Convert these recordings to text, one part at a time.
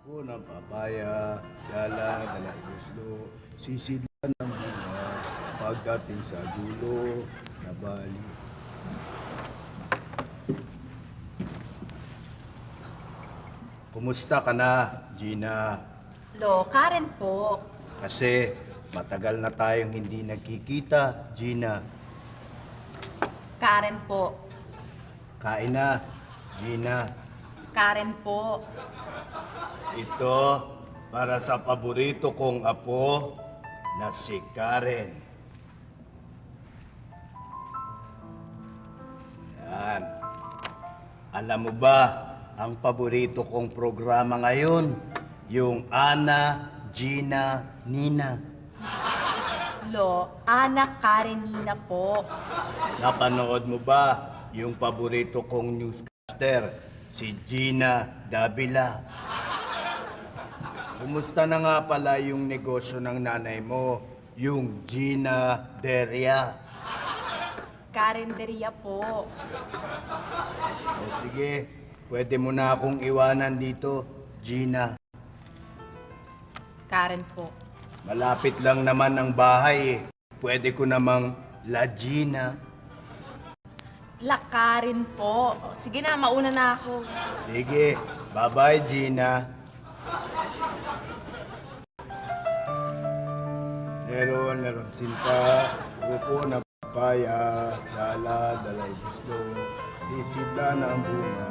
Ako ng papaya, dala, guslo, sisidlan ng bunga, pagdating sa dulo, nabali. Kumusta ka na, Gina? Karen po. Kasi matagal na tayong hindi nagkikita, Gina. Karen po. Kain na, Gina. Karen po. Ito para sa paborito kong apo na si Karen. Yan. Alam mo ba ang paborito kong programa ngayon? Yung Ana, Gina, Nina. Ana Karenina po. Napanood mo ba yung paborito kong newscaster, si Gina Davila? Kumusta na nga pala yung negosyo ng nanay mo, yung Gina Deria? Karenderia po. O sige, pwede mo na akong iwanan dito, Gina. Karen po. Malapit lang naman ang bahay eh. Pwede ko namang La Gina. La Karen po. Sige na, mauna na ako. Sige, bye-bye, Gina. Meron sinta, grupo na papaya, dala, dalay gusto, sisidla ng bunga.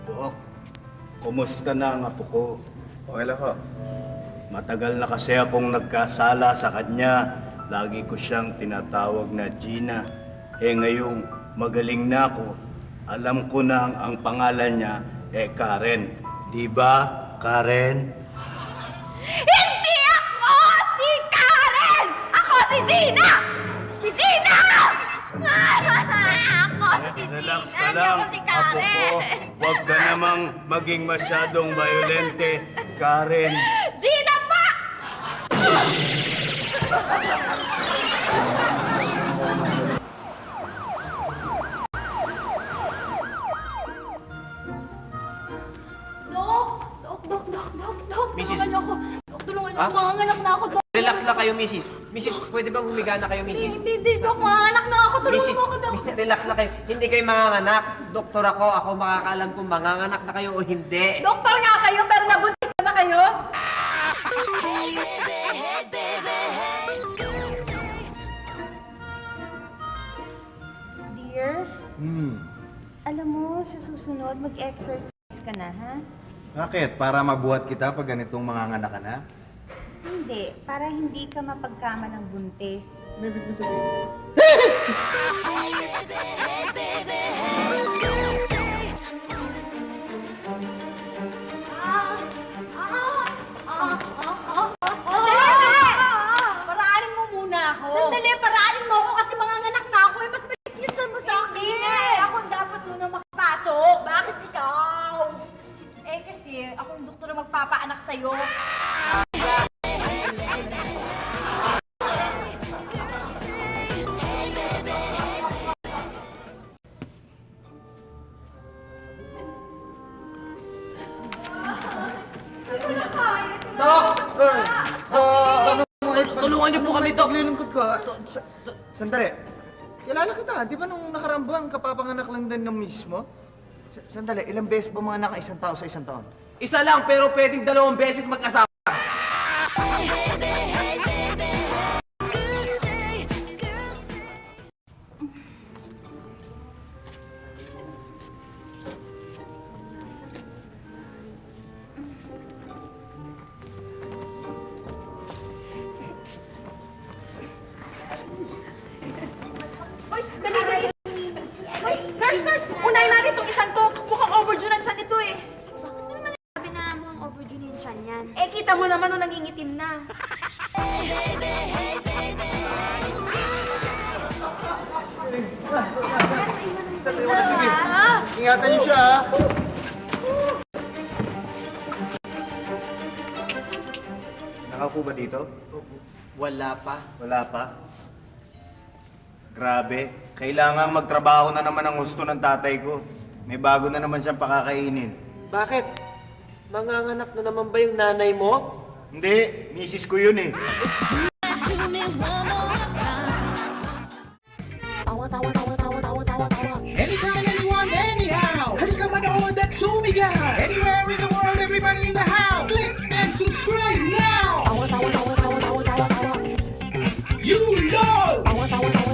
Dok, kumusta na ang apo ko? Okay lang ho. Matagal na kasi akong nagkasala sa kanya. Lagi ko siyang tinatawag na Gina. Ngayong magaling na ako, alam ko na ang pangalan niya Karen. Di ba, Karen? Hindi ako si Karen! Ako si Gina! Si Gina! Ako si Relax Gina! ka Hindi lang, ako si apo ko. Karen! Huwag ka namang maging masyadong violente, Karen. Gina pa! Dok, Mrs. tulungan niyo ako. Dok, tulungan niyo Ha? ako. Manganganak na ako, Dok. Relax lang kayo, Mrs. Mrs, pwede bang humiga na kayo, Mrs? Hindi, Dok. Manganganak na ako. Tulungan Mrs, mo ako, Dok. relax lang kayo. Hindi kayo manganganak. Doktor ako. Ako makakaalam kung manganganak na kayo o hindi. Doktor nga kayo, pero nabuntis na kayo? Dear, alam mo, sa susunod, mag-exercise ka na, ha? Bakit? Para mabuhat kita pag ganitong mga anak ka na? Hindi, para hindi ka mapagkama ng buntis. Maybe ko sabihin. Paraanin mo muna ako. Sandali, paraanin mo ako kasi manganganak na ako. Mas pinsan mo sa akin. Hindi, ako ang dapat muna makapasok. Bakit ikaw? Kasi ako yung doktor na magpapaanak sa'yo. Dok! Tulungan Tulungan niyo po kami, Dok. Lilungkot ko. Sandali. Kilala kita. Di ba nung nakaraang buwan, kapapanganak lang din ng mismo? Sandali, ilang beses ba mga anak ang isang tao sa isang taon? Isa lang, pero pwedeng 2 beses mag-asawa. Uy, dali! Uy, nurse! Unahin natin itong isang to. Mukhang overdue na siya nito eh. Bakit mo naman sabi na mukhang overdue na yung tiyan yan? Kita mo naman nung nangingitim na. Sige. Ingatan niyo siya, ha? Nakaupo ba dito? Wala pa. Wala pa? Grabe, kailangan magtrabaho na naman ang gusto ng tatay ko. May bago na naman siyang pakakainin. Bakit? Manganganak na naman ba yung nanay mo? Hindi, misis ko yun eh. Anytime, anyone, anyhow. Halika manood at sumigaw. Anywhere in the world, everybody in the house. Click and subscribe now. You know.